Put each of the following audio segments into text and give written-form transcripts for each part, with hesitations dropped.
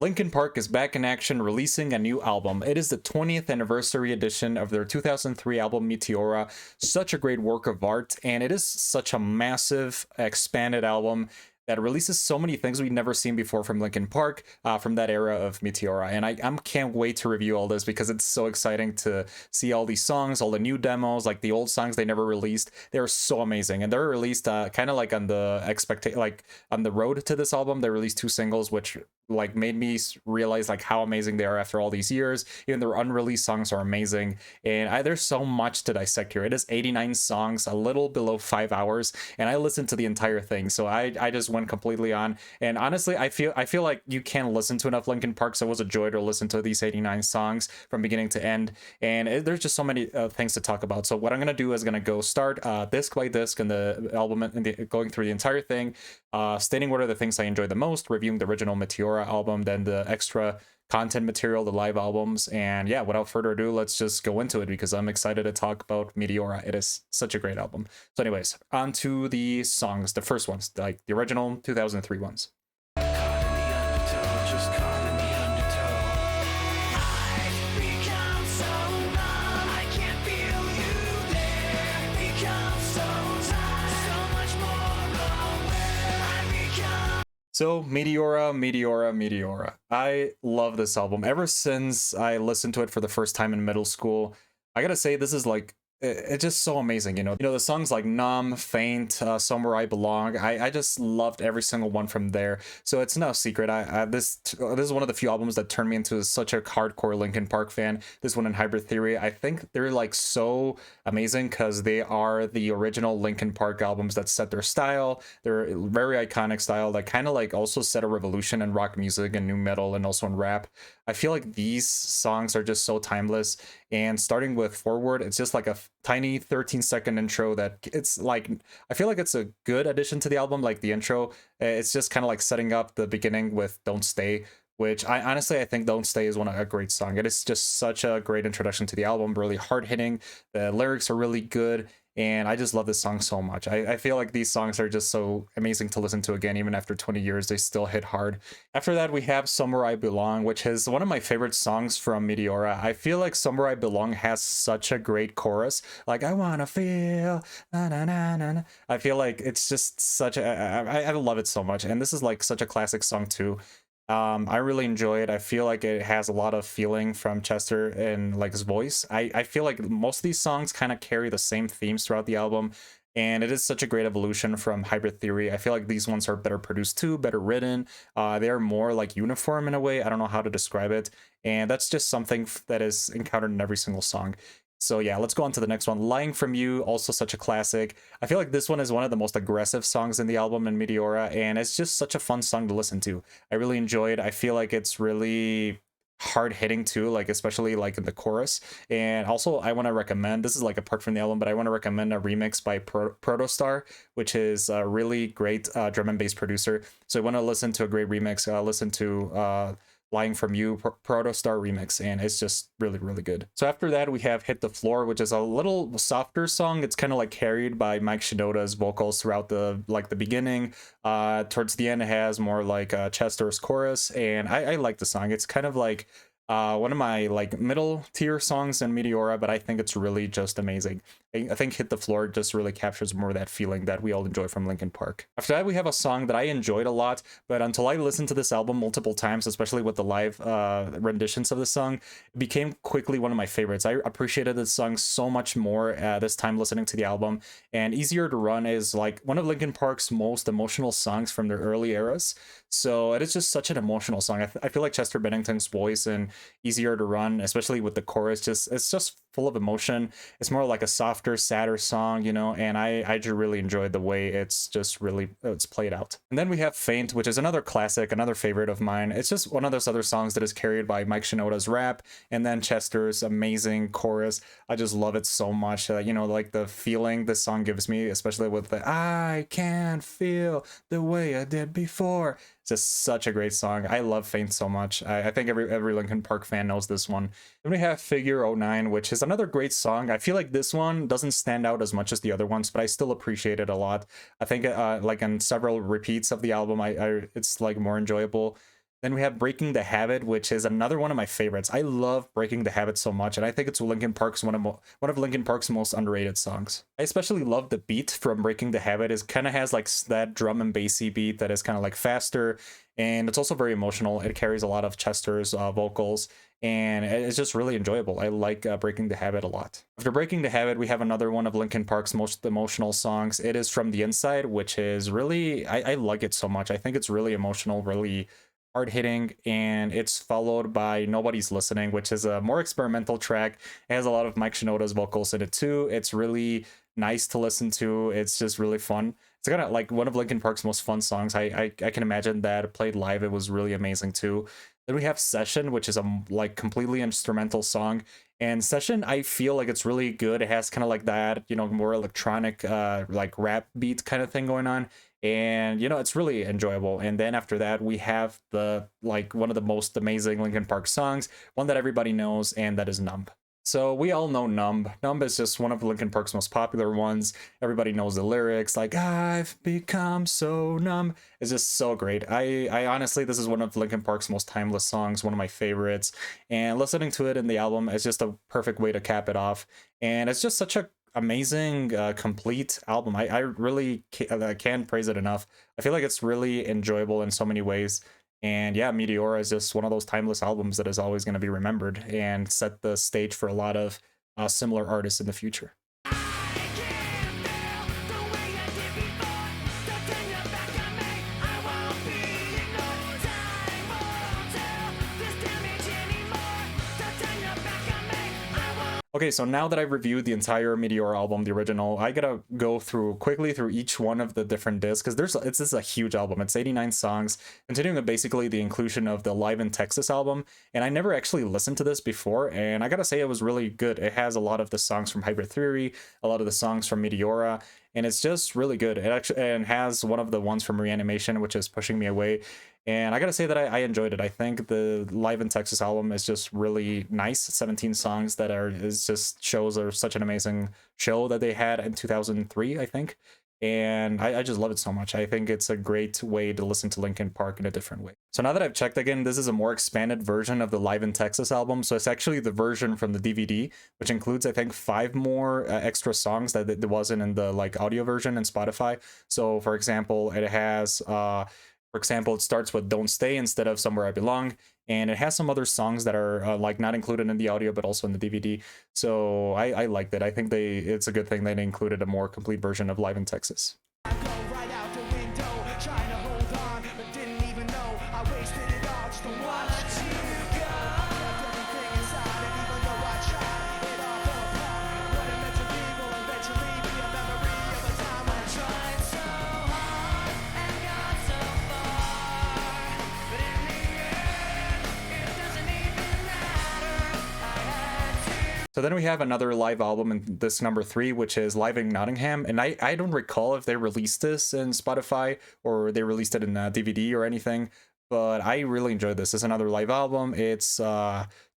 Linkin Park is back in action releasing a new album. It is the 20th anniversary edition of their 2003 album Meteora. Such a great work of art, and it is such a massive, expanded album that releases so many things we've never seen before from Linkin Park, from that era of Meteora. And I can't wait to review all this because it's so exciting to see all these songs, all the new demos, like the old songs they never released. They're so amazing. And they're released kind of like on the on the road to this album. They released 2 singles, which like made me realize like how amazing they are after all these years. Even their unreleased songs are amazing, and there's so much to dissect here. It is 89 songs, a little below 5 hours, and I listened to the entire thing, so I just went completely on. And honestly, I feel like you can't listen to enough Linkin Park, so it was a joy to listen to these 89 songs from beginning to end. And there's just so many things to talk about. So what I'm gonna do is gonna go start disc by disc in the album, and going through the entire thing, stating what are the things I enjoyed the most, reviewing the original Meteora album, then the extra content material, the live albums. And yeah, without further ado, let's just go into it because I'm excited to talk about Meteora. It is such a great album. So anyways, on to the songs, the first ones, like the original 2003 ones. So Meteora. I love this album. Ever since I listened to it for the first time in middle school, I gotta say this is like, it's just so amazing, you know. The songs like Numb, Faint, Somewhere I Belong. I just loved every single one from there. So it's no secret. This is one of the few albums that turned me into such a hardcore Linkin Park fan. This one and Hybrid Theory. I think they're like so amazing because they are the original Linkin Park albums that set their style. They're very iconic style that kind of like also set a revolution in rock music and new metal and also in rap. I feel like these songs are just so timeless. And starting with Forward, it's just like a tiny 13-second intro that it's like, I feel like it's a good addition to the album. Like the intro, it's just kind of like setting up the beginning with Don't Stay, which I honestly think Don't Stay is a great song. It is just such a great introduction to the album, really hard hitting. The lyrics are really good, and I just love this song so much. I feel like these songs are just so amazing to listen to again. Even after 20 years, they still hit hard. After that, we have Somewhere I Belong, which is one of my favorite songs from Meteora. I feel like Somewhere I Belong has such a great chorus. Like, I wanna feel, na na na na. I feel like it's just such a, I love it so much. And this is like such a classic song too. I really enjoy it. I feel like it has a lot of feeling from Chester and like his voice. I feel like most of these songs kind of carry the same themes throughout the album, and it is such a great evolution from Hybrid Theory. I feel like these ones are better produced too, better written. They're more like uniform in a way. I don't know how to describe it, and that's just something that is encountered in every single song. So yeah, let's go on to the next one. Lying From You, also such a classic. I feel like this one is one of the most aggressive songs in the album in Meteora, and it's just such a fun song to listen to. I really enjoy it. I feel like it's really hard hitting too, like especially like in the chorus. And also I want to recommend, this is like apart from the album, but I want to recommend a remix by Protostar, which is a really great drum and bass producer. So I want to listen to a great remix, listen to Lying From You Protostar remix, and it's just really, really good. So after that, we have Hit the Floor, which is a little softer song. It's kind of like carried by Mike Shinoda's vocals throughout the beginning. Towards the end, it has more like Chester's chorus, and I like the song. It's kind of like one of my like middle tier songs in Meteora, but I think it's really just amazing. I think Hit the Floor just really captures more of that feeling that we all enjoy from Linkin Park. After that, we have a song that I enjoyed a lot, but until I listened to this album multiple times, especially with the live renditions of the song, it became quickly one of my favorites. I appreciated this song so much more this time listening to the album. And Easier to Run is like one of Linkin Park's most emotional songs from their early eras. So it is just such an emotional song. I feel like Chester Bennington's voice and Easier to Run, especially with the chorus, it's just full of emotion. It's more like a softer, sadder song, you know, and I just really enjoyed the way it's just really, it's played out. And then we have Faint, which is another classic, another favorite of mine. It's just one of those other songs that is carried by Mike Shinoda's rap and then Chester's amazing chorus. I just love it so much. You know, like the feeling this song gives me, especially with the I can't feel the way I did before. It's just such a great song. I love Faint so much. I think every Linkin Park fan knows this one. Then we have Figure 09, which is another great song. I feel like this one doesn't stand out as much as the other ones, but I still appreciate it a lot. I think like in several repeats of the album, it's like more enjoyable. Then we have Breaking the Habit, which is another one of my favorites. I love Breaking the Habit so much, and I think it's Linkin Park's one of Linkin Park's most underrated songs. I especially love the beat from Breaking the Habit. It kind of has like that drum and bassy beat that is kind of like faster, and it's also very emotional. It carries a lot of Chester's vocals, and it's just really enjoyable. I like Breaking the Habit a lot. After Breaking the Habit, we have another one of Linkin Park's most emotional songs. It is From the Inside, which is really, I like it so much. I think it's really emotional, really hard-hitting, and it's followed by Nobody's Listening, which is a more experimental track. It has a lot of Mike Shinoda's vocals in it too. It's really nice to listen to. It's just really fun. It's kind of like one of Linkin Park's most fun songs. I can imagine that played live, it was really amazing too. Then we have Session, which is a like completely instrumental song. And Session, I feel like it's really good. It has kind of like that, you know, more electronic, like rap beat kind of thing going on. And, you know, it's really enjoyable. And then after that, we have the, like, one of the most amazing Linkin Park songs, one that everybody knows, and that is Numb. So we all know Numb. Numb is just one of Linkin Park's most popular ones. Everybody knows the lyrics, like, I've become so numb. It's just so great. I honestly, this is one of Linkin Park's most timeless songs, one of my favorites. And listening to it in the album is just a perfect way to cap it off. And it's just such a amazing complete album. I really can't praise it enough. I feel like it's really enjoyable in so many ways. And yeah, Meteora is just one of those timeless albums that is always going to be remembered and set the stage for a lot of similar artists in the future. Okay, so now that I've reviewed the entire Meteora album, the original, I gotta go quickly through each one of the different discs, because this is a huge album. It's 89 songs, continuing with basically the inclusion of the Live in Texas album, and I never actually listened to this before, and I gotta say it was really good. It has a lot of the songs from Hybrid Theory, a lot of the songs from Meteora, and it's just really good. It actually and has one of the ones from Reanimation, which is Pushing Me Away. And I gotta say that I enjoyed it. I think the Live in Texas album is just really nice. 17 songs that just shows such an amazing show that they had in 2003, I think. And I just love it so much. I think it's a great way to listen to Linkin Park in a different way. So now that I've checked again, this is a more expanded version of the Live in Texas album. So it's actually the version from the DVD, which includes, I think, 5 more extra songs that there wasn't in the like audio version in Spotify. So for example, it has for example, it starts with Don't Stay instead of Somewhere I Belong, and it has some other songs that are like not included in the audio but also in the DVD. So I liked it. I think it's a good thing they included a more complete version of Live in Texas. So then we have another live album in this number 3, which is Live in Nottingham. And I don't recall if they released this in Spotify or they released it in DVD or anything, but I really enjoyed this. It's another live album. It's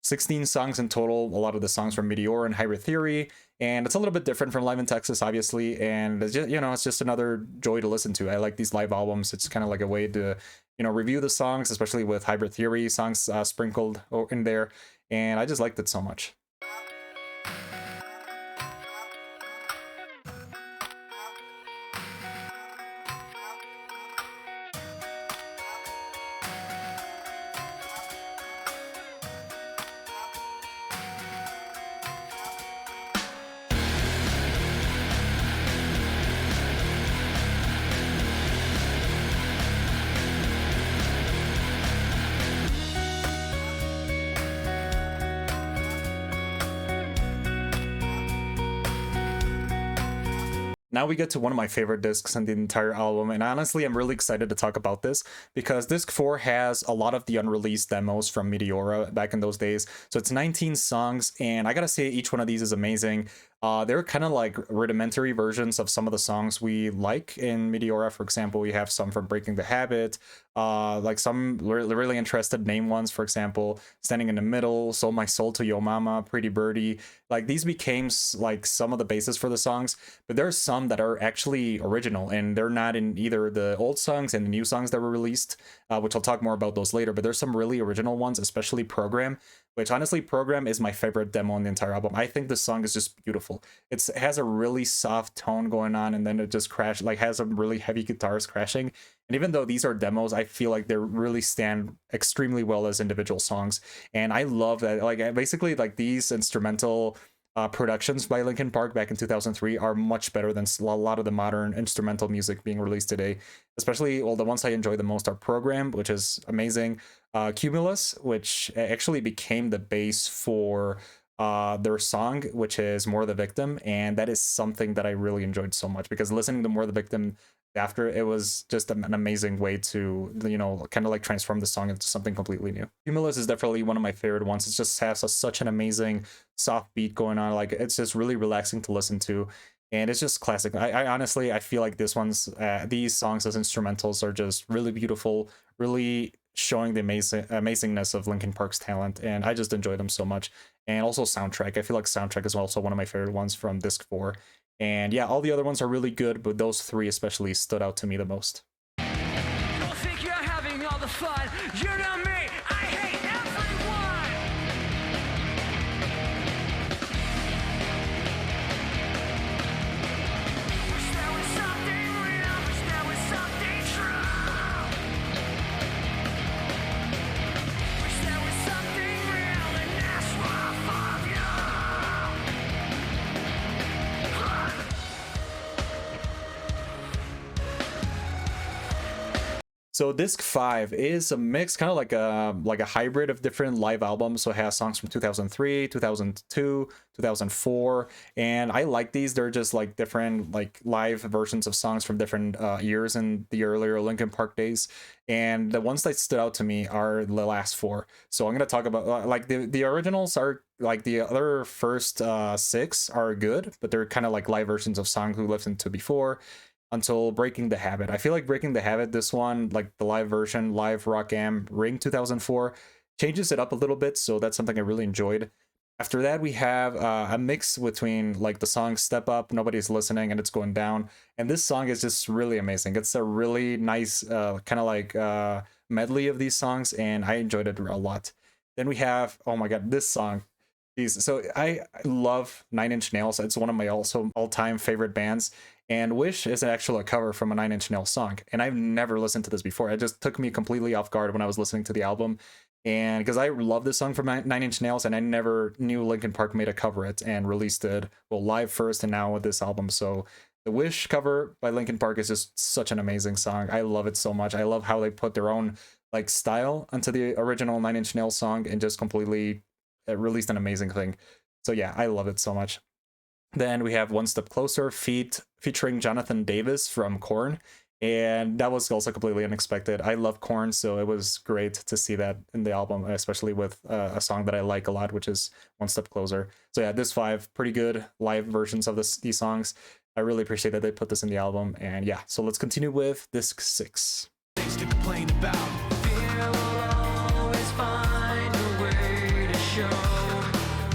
16 songs in total, a lot of the songs from Meteora and Hybrid Theory. And it's a little bit different from Live in Texas, obviously. And it's just, it's just another joy to listen to. I like these live albums. It's kind of like a way to, review the songs, especially with Hybrid Theory songs sprinkled in there. And I just liked it so much. Now we get to one of my favorite discs in the entire album, and honestly, I'm really excited to talk about this because disc 4 has a lot of the unreleased demos from Meteora back in those days. So it's 19 songs, and I gotta say each one of these is amazing. They're kind of like rudimentary versions of some of the songs we like in Meteora. For example, we have some from Breaking the Habit, like some really interested name ones, for example, Standing in the Middle, Sold My Soul to Yo Mama, Pretty Birdie. Like these became like some of the bases for the songs, but there's some that are actually original and they're not in either the old songs and the new songs that were released, which I'll talk more about those later, but there's some really original ones, especially Program, which honestly, Program is my favorite demo on the entire album. I think the song is just beautiful. It has a really soft tone going on, and then it just like has a really heavy guitars crashing. And even though these are demos, I feel like they really stand extremely well as individual songs. And I love that, like basically like these instrumental productions by Linkin Park back in 2003 are much better than a lot of the modern instrumental music being released today. Especially, well, the ones I enjoy the most are Program, which is amazing, Cumulus, which actually became the base for their song, which is More the Victim, and that is something that I really enjoyed so much, because listening to More the Victim after, it was just an amazing way to, you know, kind of like transform the song into something completely new. Cumulus is definitely one of my favorite ones. It just has such an amazing soft beat going on. Like it's just really relaxing to listen to, and it's just classic. I honestly, I feel like these songs as instrumentals are just really beautiful, really showing the amazingness of Linkin Park's talent, and I just enjoy them so much. And also Soundtrack. I feel like Soundtrack is also one of my favorite ones from disc 4. And yeah, all the other ones are really good, but those 3 especially stood out to me the most. Don't think you're having all the fun. You're not me. I hate everyone. Wish there was something real. Wish there was something true. Wish there was something real, and that's what of you. So disc 5 is a mix, kind of like a hybrid of different live albums. So it has songs from 2003, 2002, 2004, and I like these. They're just like different like live versions of songs from different years in the earlier Linkin Park days. And the ones that stood out to me are the last 4. So I'm gonna talk about like the originals are like the other first 6 are good, but they're kind of like live versions of songs we listened to before, until Breaking the Habit. I feel like Breaking the Habit, this one, like the live version, Live Rock Am Ring 2004, changes it up a little bit, so that's something I really enjoyed. After that, we have a mix between like the song Step Up, Nobody's Listening, and It's Going Down. And this song is just really amazing. It's a really nice kind of like medley of these songs, and I enjoyed it a lot. Then we have, oh my god, this song. Jeez. So I love Nine Inch Nails. It's one of my also all-time favorite bands. And Wish is actually a cover from a Nine Inch Nails song. And I've never listened to this before. It just took me completely off guard when I was listening to the album. And because I love this song from Nine Inch Nails, and I never knew Linkin Park made a cover it and released it, well, live first and now with this album. So the Wish cover by Linkin Park is just such an amazing song. I love it so much. I love how they put their own like style onto the original Nine Inch Nails song and just completely released an amazing thing. So yeah, I love it so much. Then we have One Step Closer featuring Jonathan Davis from Korn, and that was also completely unexpected. I love Korn, so it was great to see that in the album, especially with a song that I like a lot, which is One Step Closer. So yeah, this 5 pretty good live versions of these songs. I really appreciate that they put this in the album, and yeah, so let's continue with disc 6. Things to complain about. Fear will always find a way to show.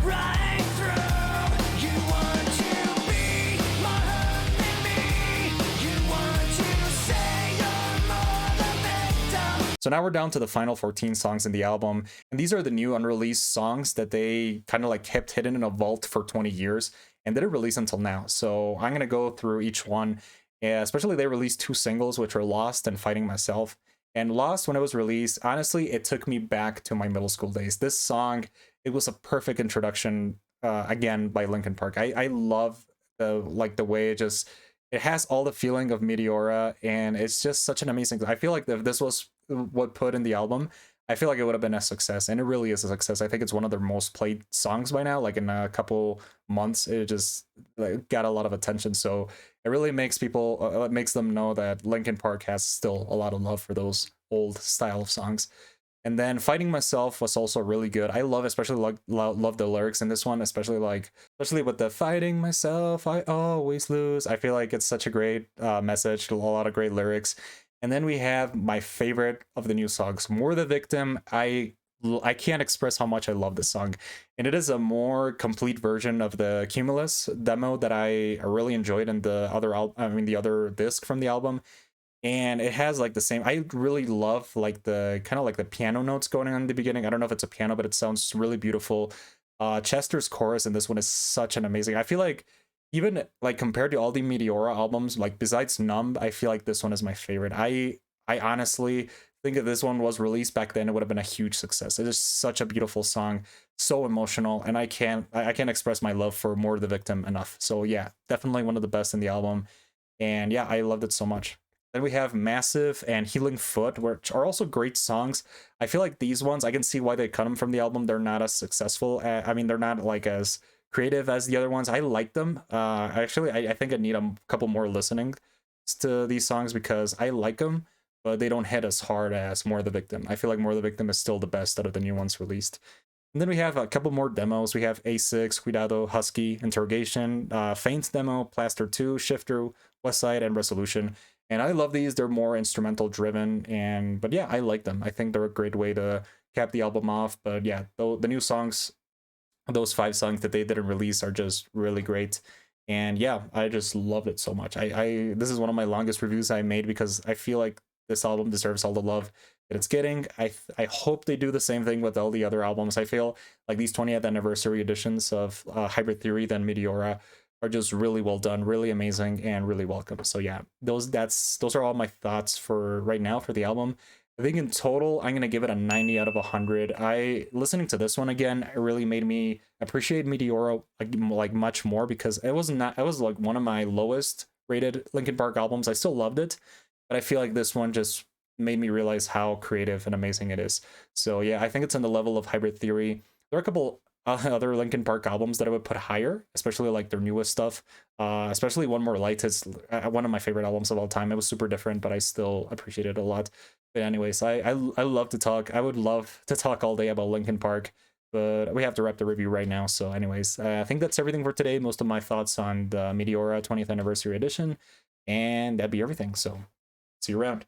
Right through. You want to be more hurt than me. You want to say you're more the victim. So now we're down to the final 14 songs in the album, and these are the new unreleased songs that they kind of like kept hidden in a vault for 20 years and didn't release until now. So I'm going to go through each one. Especially they released 2 singles, which are Lost and Fighting Myself. And Lost, when it was released, honestly, it took me back to my middle school days. This song, it was a perfect introduction, again, by Linkin Park. I love the way it has all the feeling of Meteora, and it's just such an amazing. I feel like if this was what put in the album, I feel like it would have been a success, and it really is a success. I think it's one of their most played songs by now. Like in a couple months, it just like, got a lot of attention. So it really makes people, it makes them know that Linkin Park has still a lot of love for those old style of songs. And then Fighting Myself was also really good. I love, especially love the lyrics in this one, especially with the Fighting Myself, I always lose. I feel like it's such a great message, a lot of great lyrics. And then we have my favorite of the new songs, More the Victim. I can't express how much I love this song, and it is a more complete version of the Cumulus demo that I really enjoyed in the other the other disc from the album. And it has like the same, I really love like the kind of like the piano notes going on in the beginning. I don't know if it's a piano, but it sounds really beautiful. Chester's chorus in this one is such an amazing, I feel like even like compared to all the Meteora albums, like besides Numb, I feel like this one is my favorite. I honestly think if this one was released back then, it would have been a huge success. It is such a beautiful song, so emotional, and I can't express my love for More the Victim enough. So yeah, definitely one of the best in the album. And yeah, I loved it so much. Then we have Massive and Healing Foot, which are also great songs. I feel like these ones, I can see why they cut them from the album. They're not as successful. I mean, they're not like as creative as the other ones. I like them. Actually, I think I need a couple more listening to these songs because I like them, but they don't hit as hard as More the Victim. I feel like More the Victim is still the best out of the new ones released. And then we have a couple more demos. We have A6, Cuidado, Husky, Interrogation, Faint demo, Plaster 2, Shifter, Westside, and Resolution. And I love these. They're more instrumental driven, but yeah, I like them. I think they're a great way to cap the album off. But yeah, the new songs, those 5 songs that they didn't release are just really great. And yeah, I just loved it so much. I this is one of my longest reviews I made because I feel like this album deserves all the love that it's getting. I hope they do the same thing with all the other albums. I feel like these 20th anniversary editions of Hybrid Theory, then Meteora, are just really well done, really amazing, and really welcome. So yeah, those are all my thoughts for right now for the album. I think in total, I'm gonna give it a 90 out of 100. Listening to this one again, it really made me appreciate Meteora like much more because it was like one of my lowest rated Linkin Park albums. I still loved it, but I feel like this one just made me realize how creative and amazing it is. So yeah, I think it's on the level of Hybrid Theory. There are a couple other Linkin Park albums that I would put higher, especially like their newest stuff. Especially One More Light is one of my favorite albums of all time. It was super different, but I still appreciate it a lot. But anyways, I love to talk. I would love to talk all day about Linkin Park, but we have to wrap the review right now. So anyways, I think that's everything for today. Most of my thoughts on the Meteora 20th anniversary edition, and that'd be everything. So see you around.